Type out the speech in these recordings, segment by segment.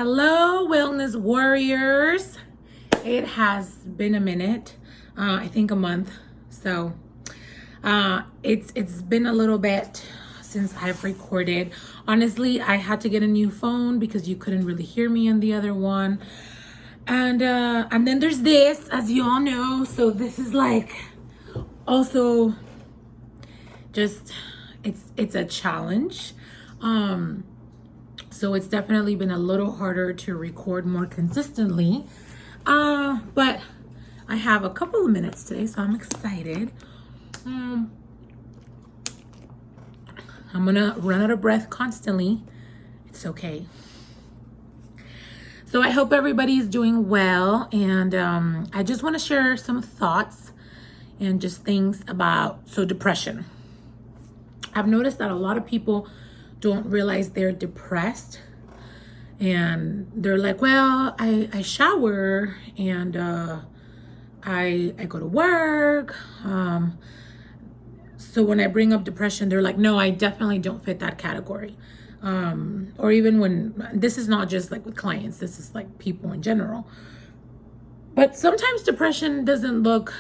Hello, wellness warriors. It has been a minute, I think a month. So it's been a little bit since I've recorded. Honestly, I had to get a new phone because you couldn't really hear me on the other one. And then there's this, as you all know. So this is like also just it's a challenge. So it's definitely been a little harder to record more consistently. But I have a couple of minutes today, so I'm excited. I'm gonna run out of breath constantly. It's okay. So I hope everybody's doing well, and I just want to share some thoughts and just things about depression. I've noticed that a lot of people don't realize they're depressed, and they're like, well, I shower and I go to work. So when I bring up depression, they're like, no, I definitely don't fit that category. Or even when, this is not just like with clients, this is like people in general. But sometimes depression doesn't look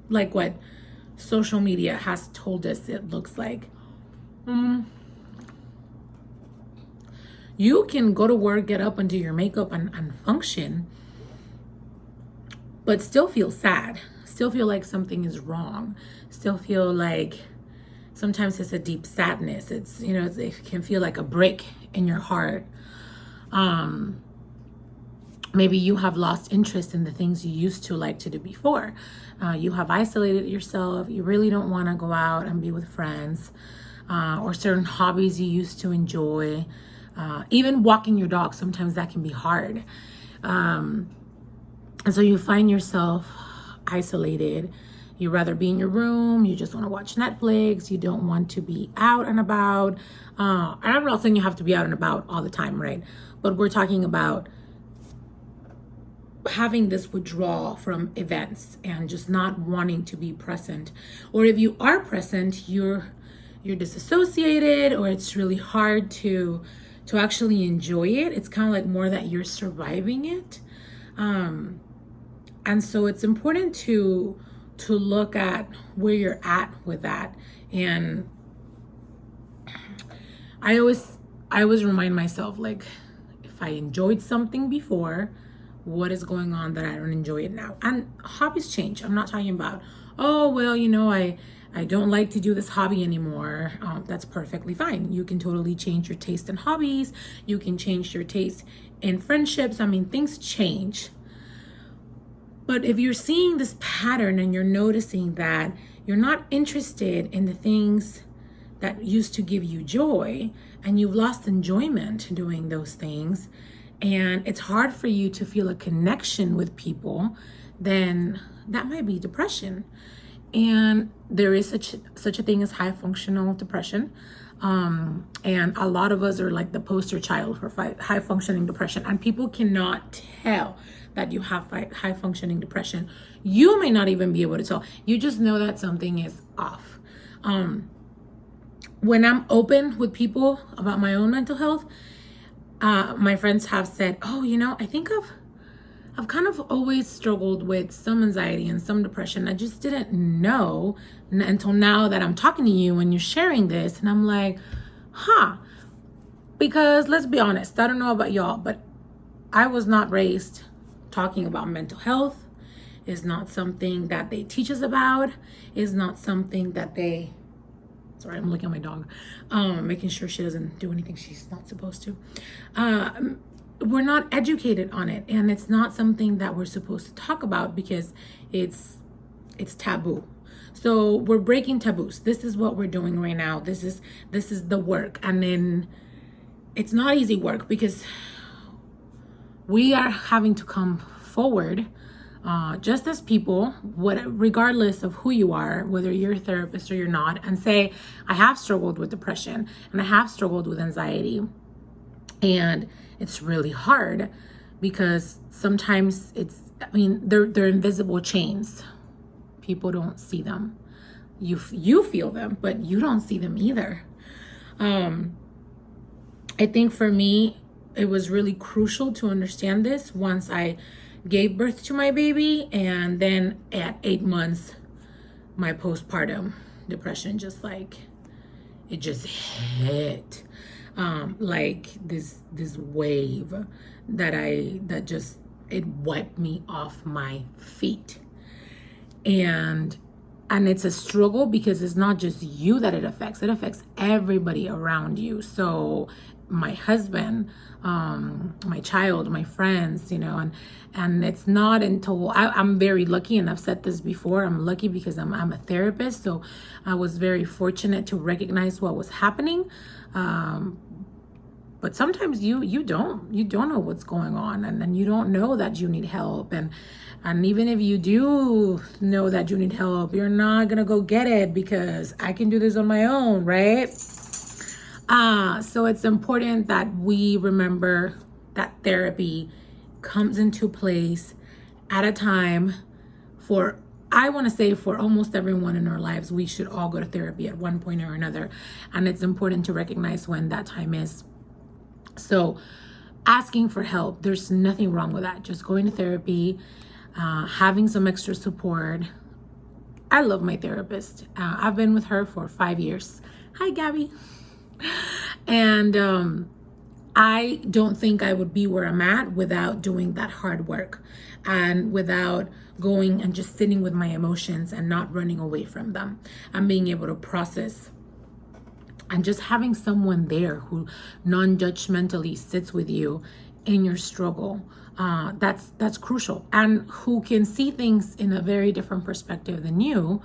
like what social media has told us it looks like. You can go to work, get up and do your makeup and function, but still feel sad, still feel like something is wrong, still feel like sometimes it's a deep sadness. It's, it can feel like a break in your heart. Maybe you have lost interest in the things you used to like to do before. You have isolated yourself. You really don't want to go out and be with friends, or certain hobbies you used to enjoy. Even walking your dog, sometimes that can be hard. And so you find yourself isolated. You rather be in your room. You just want to watch Netflix. You don't want to be out and about. And I'm not saying you have to be out and about all the time, right? But we're talking about having this withdrawal from events and just not wanting to be present. Or if you are present, you're disassociated, or it's really hard to actually enjoy it. It's kind of like more that you're surviving it. And so it's important to look at where you're at with that. And I always remind myself, like, if I enjoyed something before, what is going on that I don't enjoy it now? And hobbies change. I'm not talking about, oh, well, I don't like to do this hobby anymore. That's perfectly fine. You can totally change your taste in hobbies. You can change your taste in friendships. I mean, things change. But if you're seeing this pattern and you're noticing that you're not interested in the things that used to give you joy, and you've lost enjoyment doing those things, and it's hard for you to feel a connection with people, then that might be depression. And there is such a thing as high functional depression. And a lot of us are like the poster child for high functioning depression. And people cannot tell that you have high functioning depression. You may not even be able to tell. You just know that something is off. When I'm open with people about my own mental health, my friends have said, oh, I think I've kind of always struggled with some anxiety and some depression. I just didn't know until now that I'm talking to you and you're sharing this. And I'm like, because let's be honest, I don't know about y'all, but I was not raised talking about mental health. It's not something that they teach us about. It's not something that sorry, I'm looking at my dog, making sure she doesn't do anything she's not supposed to. We're not educated on it, and it's not something that we're supposed to talk about because it's taboo. So we're breaking taboos. This is what we're doing right now. This is the work. And then it's not easy work because we are having to come forward just as people, regardless of who you are, whether you're a therapist or you're not, and say, I have struggled with depression and I have struggled with anxiety. And it's really hard because sometimes they're invisible chains. People don't see them. You feel them, but you don't see them either. I think for me, it was really crucial to understand this once I gave birth to my baby, and then at 8 months, my postpartum depression just like it just hit, like this wave that just it wiped me off my feet. And it's a struggle because it's not just you that it affects everybody around you. So my husband, my child, my friends, and it's not until I'm very lucky, and I've said this before, I'm lucky because I'm a therapist, so I was very fortunate to recognize what was happening. But sometimes you don't know what's going on, and then you don't know that you need help, and even if you do know that you need help, you're not gonna go get it because I can do this on my own, right? So it's important that we remember that therapy comes into place at a time for, I want to say, for almost everyone in our lives. We should all go to therapy at one point or another, and it's important to recognize when that time is. So asking for help, there's nothing wrong with that. Just going to therapy, having some extra support. I love my therapist. I've been with her for 5 years. Hi, Gabby. And I don't think I would be where I'm at without doing that hard work, and without going and just sitting with my emotions and not running away from them, and being able to process, and just having someone there who non-judgmentally sits with you in your struggle. That's crucial, and who can see things in a very different perspective than you.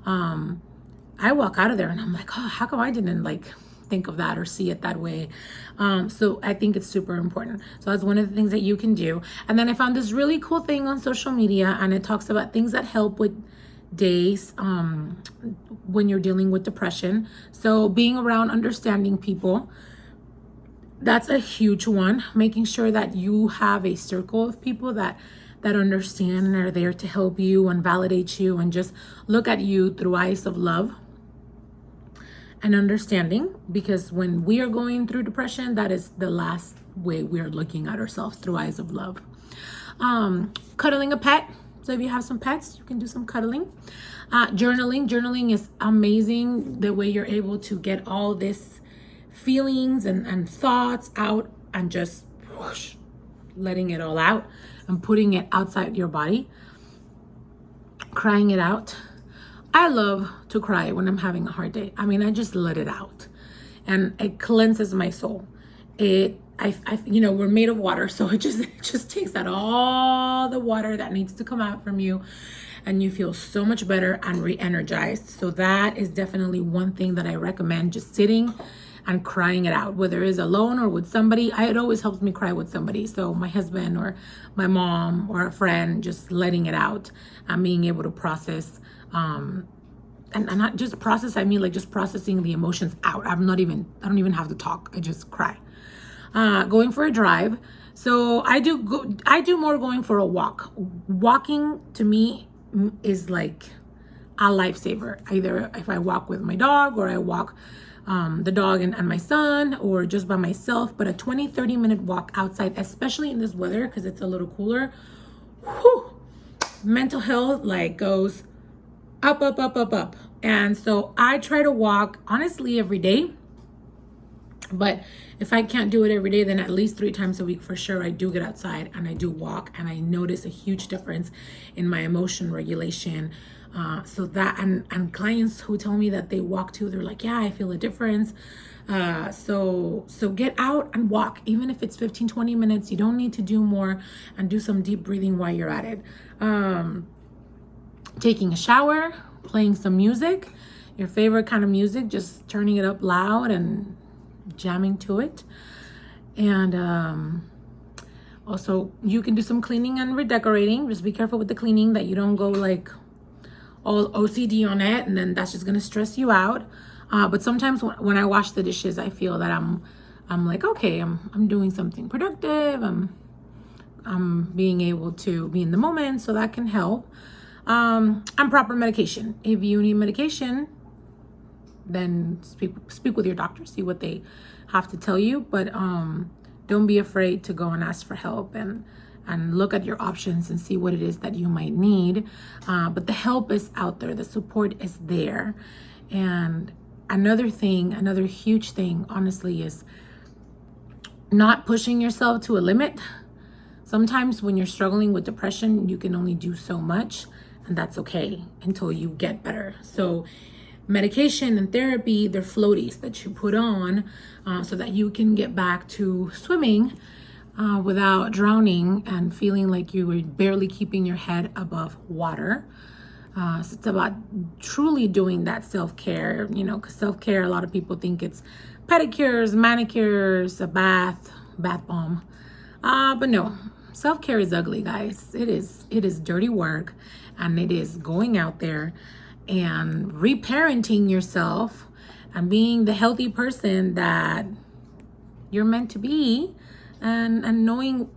I walk out of there and I'm like, oh, how come I didn't think of that or see it that way? So I think it's super important. So that's one of the things that you can do. And then I found this really cool thing on social media, and it talks about things that help with days when you're dealing with depression. So being around understanding people, that's a huge one. Making sure that you have a circle of people that understand and are there to help you and validate you and just look at you through eyes of love and understanding. Because when we are going through depression, that is the last way we are looking at ourselves, through eyes of love. Cuddling a pet. So if you have some pets, you can do some cuddling. Journaling is amazing, the way you're able to get all this feelings and thoughts out, and just whoosh, letting it all out and putting it outside your body, crying it out. I love to cry when I'm having a hard day. I mean, I just let it out, and it cleanses my soul. We're made of water, so it just takes out all the water that needs to come out from you, and you feel so much better and re-energized. So that is definitely one thing that I recommend, just sitting and crying it out, whether it's alone or with somebody. It always helps me cry with somebody. So my husband or my mom or a friend, just letting it out and being able to process, and not just process, I mean just processing the emotions out. I don't even have to talk. I just cry. Going for a drive. So I do more going for a walk. Walking to me is like a lifesaver. Either if I walk with my dog, or I walk the dog and my son, or just by myself. But a 20-30 minute walk outside, especially in this weather because it's a little cooler, mental health goes up. And so I try to walk honestly every day. But if I can't do it every day, then at least 3 times a week for sure, I do get outside and I do walk, and I notice a huge difference in my emotion regulation. So that, and clients who tell me that they walk too, they're like, yeah, I feel a difference. So get out and walk, even if it's 15-20 minutes. You don't need to do more, and do some deep breathing while you're at it. Taking a shower, playing some music, your favorite kind of music, just turning it up loud and jamming to it. And also you can do some cleaning and redecorating. Just be careful with the cleaning, that you don't go all OCD on it, and then that's just gonna stress you out. But sometimes when I wash the dishes, I feel that I'm like, okay, I'm doing something productive. I'm being able to be in the moment, so that can help. And proper medication. If you need medication, then speak with your doctor, see what they have to tell you. But don't be afraid to go and ask for help and look at your options and see what it is that you might need. But the help is out there, the support is there. And another huge thing, honestly, is not pushing yourself to a limit. Sometimes when you're struggling with depression, you can only do so much, and that's okay until you get better. So medication and therapy, they're floaties that you put on so that you can get back to swimming without drowning and feeling like you were barely keeping your head above water. So it's about truly doing that self-care, because self-care, a lot of people think it's pedicures, manicures, a bath bomb. But no, self-care is ugly, guys. It is dirty work, and it is going out there and reparenting yourself and being the healthy person that you're meant to be, and knowing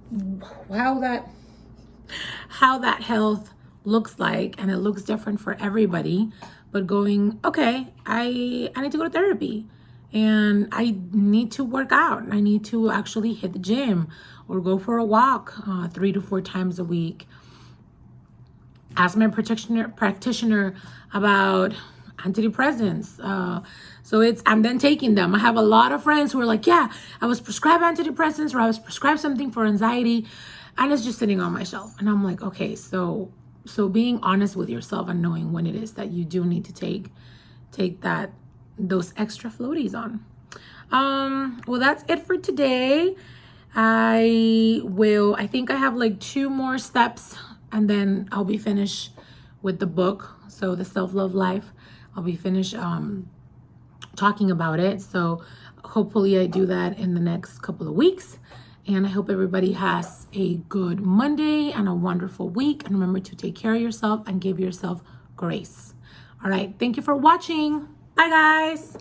how that health looks like, and it looks different for everybody, but going, okay, I need to go to therapy, and I need to work out. I need to actually hit the gym or go for a walk 3 to 4 times a week. Ask my practitioner about antidepressants. I'm then taking them. I have a lot of friends who are like, yeah, I was prescribed antidepressants, or I was prescribed something for anxiety, and it's just sitting on my shelf. And I'm like, okay, so being honest with yourself and knowing when it is that you do need to take those extra floaties on. Well, that's it for today. I think I have like 2 more steps, and then I'll be finished with the book. So the Self-Love Life, I'll be finished talking about it. So hopefully I do that in the next couple of weeks. And I hope everybody has a good Monday and a wonderful week. And remember to take care of yourself and give yourself grace. All right. Thank you for watching. Bye, guys.